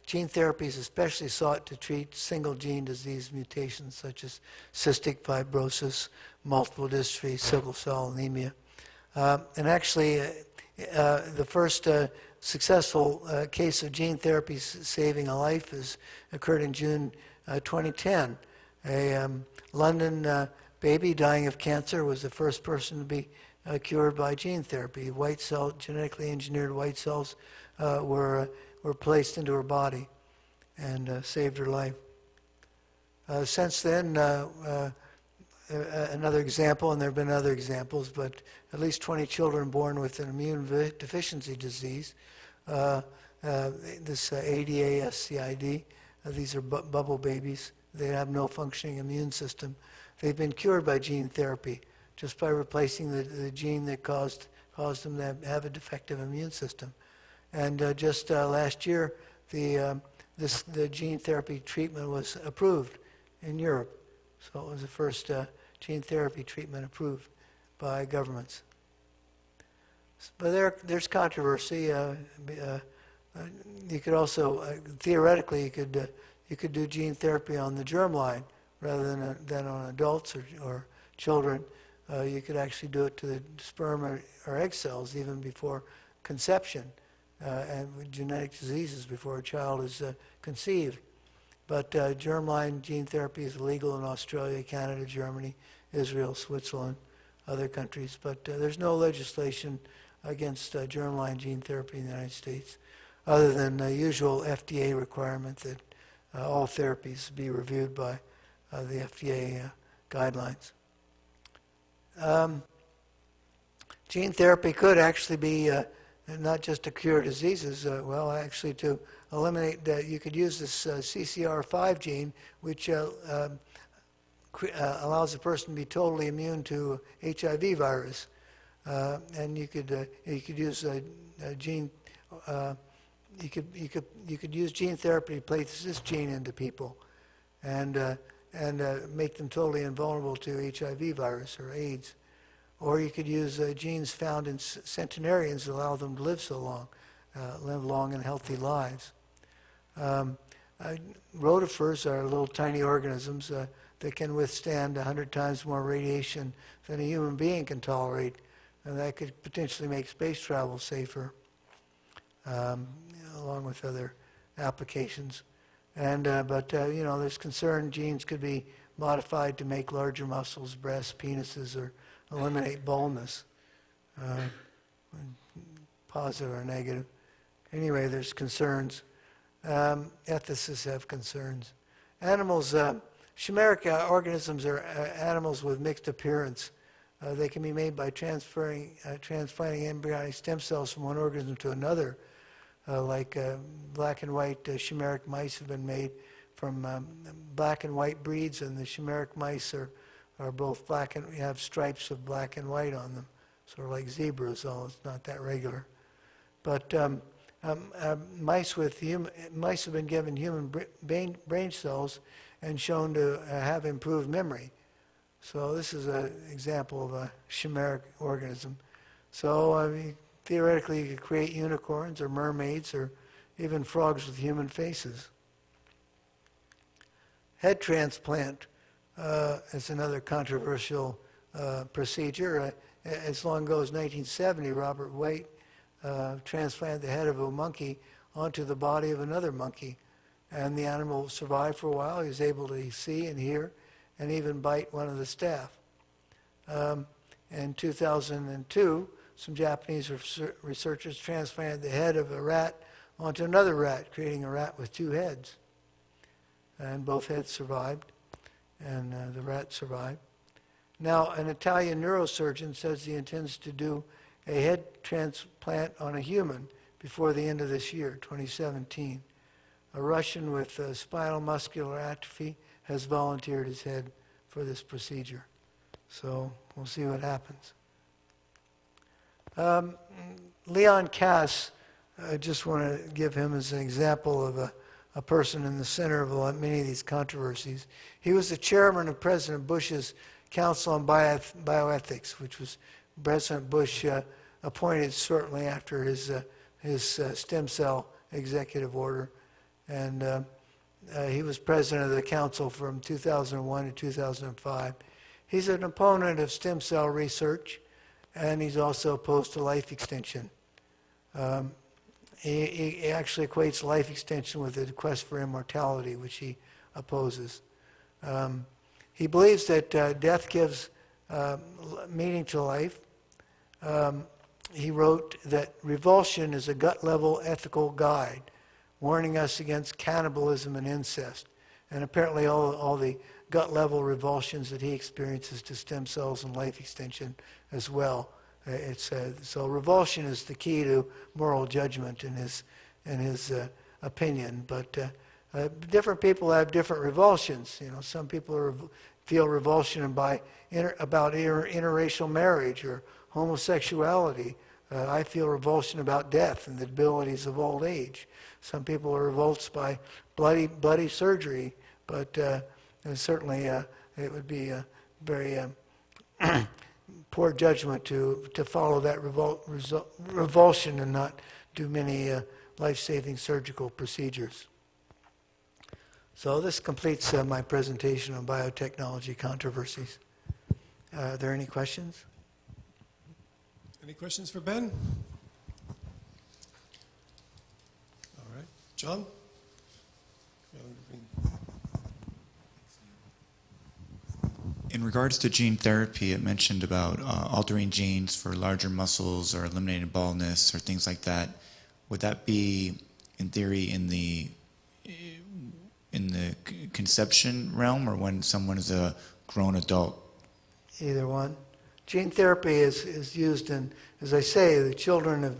Gene therapy is especially sought to treat single gene disease mutations such as cystic fibrosis, multiple dystrophy, sickle cell anemia. And actually, the first successful case of gene therapy saving a life occurred in June 2010. A London baby dying of cancer was the first person to be cured by gene therapy. Genetically engineered white cells were placed into her body and saved her life. Since then, another example, and there have been other examples, but at least 20 children born with an immune deficiency disease, this ADA-SCID, these are bubble babies. They have no functioning immune system. They've been cured by gene therapy just by replacing the gene that caused them to have a defective immune system. And just last year, the gene therapy treatment was approved in Europe. So it was the first gene therapy treatment approved by governments. But there's controversy. You could also, theoretically, you could do gene therapy on the germline rather than on adults or children. You could actually do it to the sperm or egg cells even before conception, and with genetic diseases before a child is conceived. But germline gene therapy is illegal in Australia, Canada, Germany, Israel, Switzerland, other countries. But there's no legislation against germline gene therapy in the United States, other than the usual FDA requirement that all therapies be reviewed by the FDA guidelines. Gene therapy could actually be not just to cure diseases, well, actually to eliminate that. You could use this CCR5 gene, which allows a person to be totally immune to HIV virus, and you could use gene. You could use gene therapy to place this gene into people, and make them totally invulnerable to HIV virus or AIDS. Or you could use genes found in centenarians that allow them to live so long, live long and healthy lives. Rotifers are little tiny organisms that can withstand 100 times more radiation than a human being can tolerate, and that could potentially make space travel safer, along with other applications. And but there's concern genes could be modified to make larger muscles, breasts, penises, or eliminate baldness, positive or negative. Anyway, there's concerns. Ethicists have concerns. Animals, chimeric organisms are animals with mixed appearance. They can be made by transplanting embryonic stem cells from one organism to another. Like black and white chimeric mice have been made from black and white breeds, and the chimeric mice are both black and have stripes of black and white on them, sort of like zebras, although it's not that regular. But mice have been given human brain cells and shown to have improved memory. So this is an example of a chimeric organism. So theoretically, you could create unicorns or mermaids or even frogs with human faces. Head transplant is another controversial procedure. As long ago as 1970, Robert White transplanted the head of a monkey onto the body of another monkey. And the animal survived for a while. He was able to see and hear and even bite one of the staff. In 2002, some Japanese researchers transplanted the head of a rat onto another rat, creating a rat with two heads. And both heads survived, and the rat survived. Now, an Italian neurosurgeon says he intends to do a head transplant on a human before the end of this year, 2017. A Russian with spinal muscular atrophy has volunteered his head for this procedure. So we'll see what happens. Leon Kass, I just want to give him as an example of a person in the center of many of these controversies. He was the chairman of President Bush's Council on Bioethics, which was President Bush appointed shortly after his stem cell executive order. And he was president of the council from 2001 to 2005. He's an opponent of stem cell research, and he's also opposed to life extension. He actually equates life extension with the quest for immortality, which he opposes. He believes that death gives meaning to life. He wrote that revulsion is a gut-level ethical guide, warning us against cannibalism and incest. And apparently all the gut-level revulsions that he experiences to stem cells and life extension as well. So revulsion is the key to moral judgment in his opinion. But different people have different revulsions. You know, some people feel revulsion about interracial marriage or homosexuality. I feel revulsion about death and the debilities of old age. Some people are revulsed by bloody surgery, but certainly it would be a very poor judgment to follow that revulsion and not do many life-saving surgical procedures. So this completes my presentation on biotechnology controversies. Are there any questions? Any questions for Ben? All right. John? In regards to gene therapy, it mentioned about altering genes for larger muscles or eliminating baldness or things like that. Would that be, in theory, in the conception realm or when someone is a grown adult? Either one. Gene therapy is used in, as I say, the children have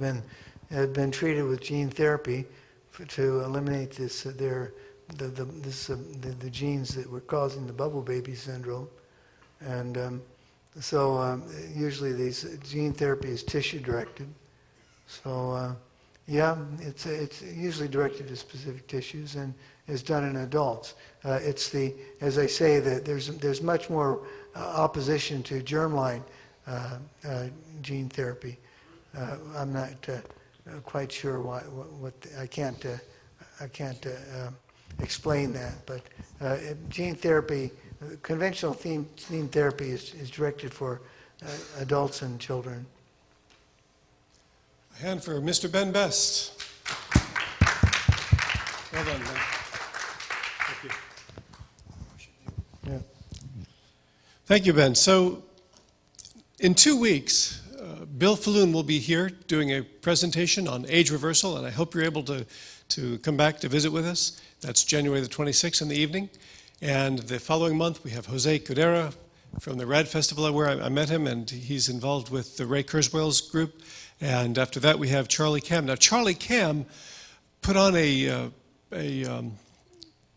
been treated with gene therapy to eliminate the genes that were causing the bubble baby syndrome. And usually these gene therapy is tissue directed. So yeah, it's usually directed to specific tissues and is done in adults. As I say, that there's much more opposition to germline gene therapy. I'm not quite sure what I can't explain that, but gene therapy. Conventional gene therapy is directed for adults and children. A hand for Mr. Ben Best. Well done, Ben. Thank you. Yeah. Thank you, Ben. So, in 2 weeks, Bill Falloon will be here doing a presentation on age reversal, and I hope you're able to come back to visit with us. That's January the 26th in the evening. And the following month, we have Jose Cudera from the RAD Festival, where I met him, and he's involved with the Ray Kurzweil's group. And after that, we have Charlie Cam. Now, Charlie Cam put on a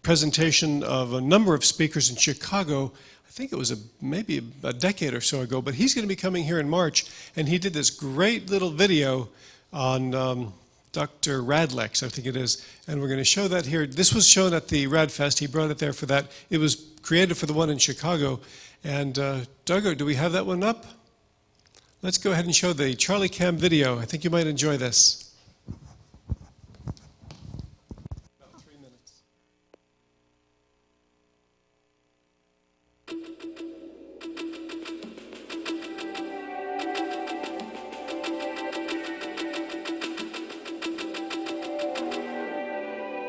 presentation of a number of speakers in Chicago. I think it was maybe a decade or so ago, but he's going to be coming here in March, and he did this great little video on Dr. Radlex, I think it is, and we're going to show that here. This was shown at the Rad Fest. He brought it there for that. It was created for the one in Chicago. And Doug, do we have that one up? Let's go ahead and show the Charlie Cam video. I think you might enjoy this. About 3 minutes.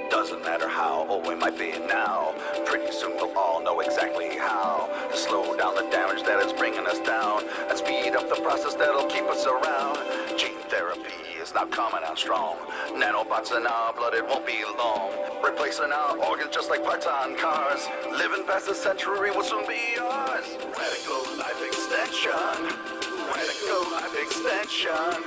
Doesn't matter how old we might be now, pretty soon we'll all know exactly how to slow down the damage that is bringing us down and speed up the process that'll keep us around. Gene therapy is now coming out strong. Nanobots in our blood, it won't be long. Replacing our organs just like parts on cars. Living past the century will soon be ours. Radical life extension. Radical life extension.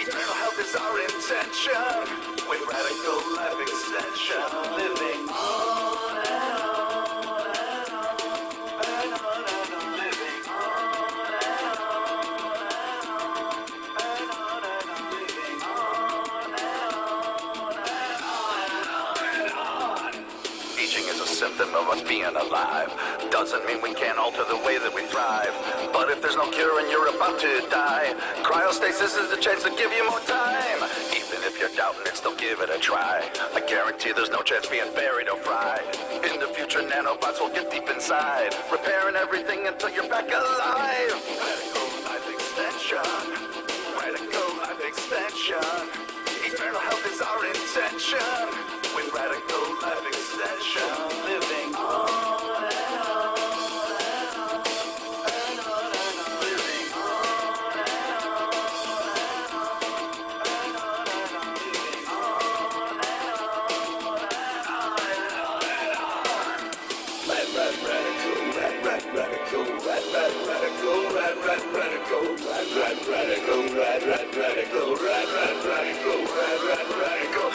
Eternal health is our intention. With radical life extension, living on and on and on and on and on, living on and on and on and on, living on and on and on and on and on. Aging is a symptom of us being alive. Doesn't mean we can't alter the way that we thrive. But if there's no cure and you're about to die, cryostasis is a chance to give you more time. Even if you're doubting it, still give it a try. I guarantee there's no chance being buried or fried. In the future, nanobots will get deep inside, repairing everything until you're back alive. Radical life extension. Radical life extension. Eternal health is our intention. With radical life extension, living on and on and on and on and on, living on and on and on and on and on, living on and on and on and on. Radical, radical, radical, radical,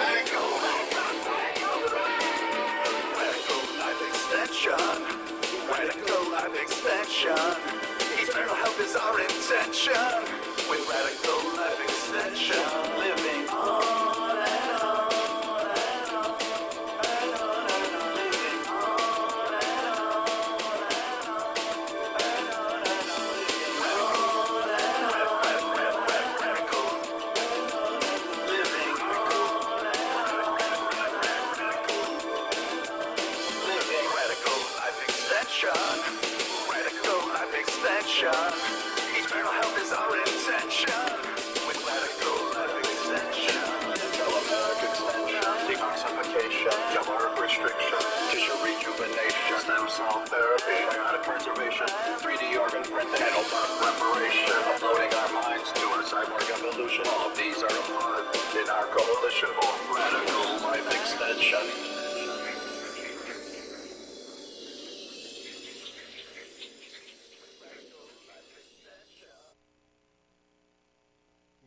radical, radical, radical life extension. Eternal health is our intention. With radical life extension, living on and on and on and on and on, living on and on and on and on and on, living on and on, radical, living on living radical life extension. Radical life extension. Eternal health is our intention. With radical life extension. Telomeric extension. Detoxification. Caloric restriction. Tissue rejuvenation. Stem cell therapy. Cryopreservation. 3D organ printing. Nanobot preparation. Uploading our minds to a cyborg evolution. All of these are a part in our coalition for radical life extension.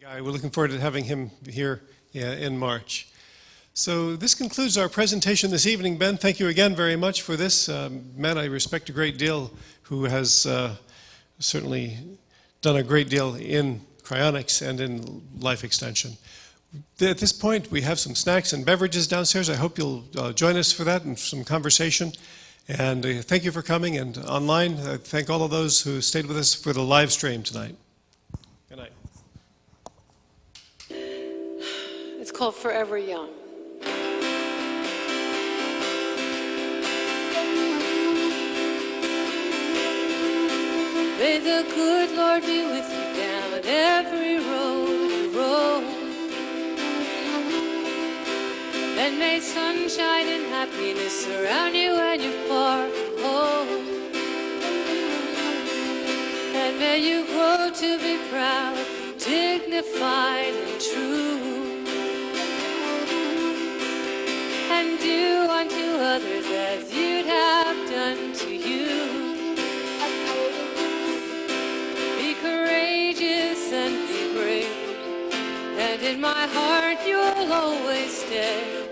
Guy, we're looking forward to having him here in March. So this concludes our presentation this evening. Ben, thank you again very much for this. Man I respect a great deal, who has certainly done a great deal in cryonics and in life extension. At this point, we have some snacks and beverages downstairs. I hope you'll join us for that and some conversation. And thank you for coming. And online, thank all of those who stayed with us for the live stream tonight. Good night. It's called Forever Young. May the good Lord be with you down every road you roll. And may sunshine and happiness surround you when you're far from home. And may you grow to be proud, dignified and true. And do unto others as you'd have done to you. Be courageous and be brave, and in my heart you'll always stay.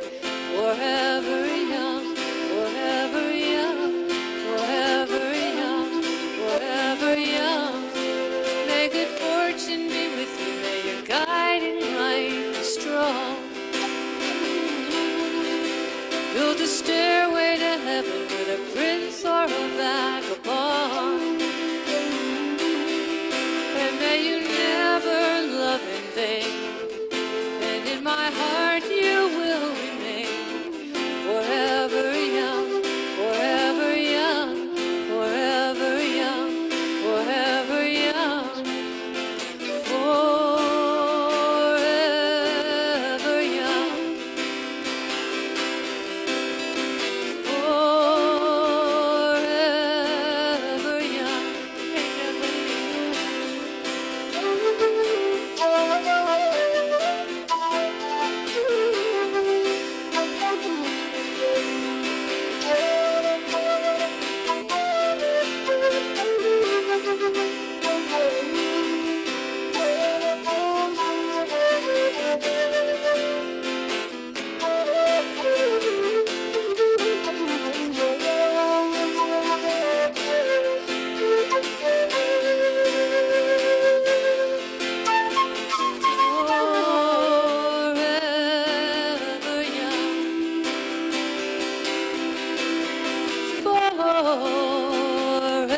Forever young, forever young, forever young, forever young. May good fortune be with you, may your guiding light be strong. Build a stairway to heaven with a prince or a vagabond. And may you never love in vain, and in my heart you will remain. forever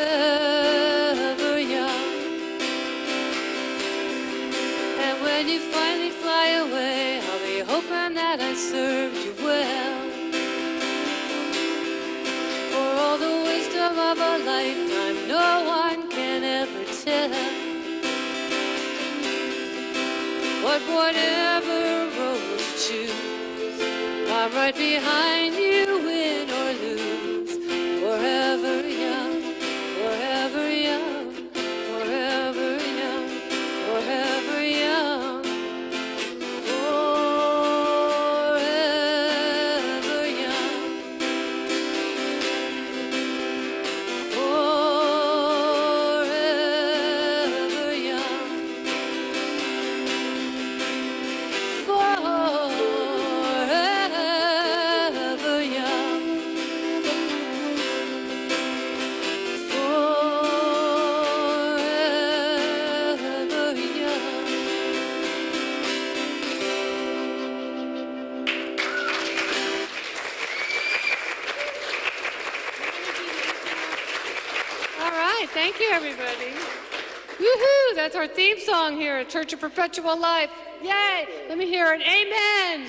young. And when you finally fly away, I'll be hoping that I served you well. For all the wisdom of a lifetime, no one can ever tell. But whatever road you choose, I'm right behind you, win or lose. Forever young, forever young, forever young, forever young. Forever young, forever young. Forever young, forever young. All right, thank you, everybody. Woohoo! That's our theme song here at Church of Perpetual Life. Yay! Let me hear an amen.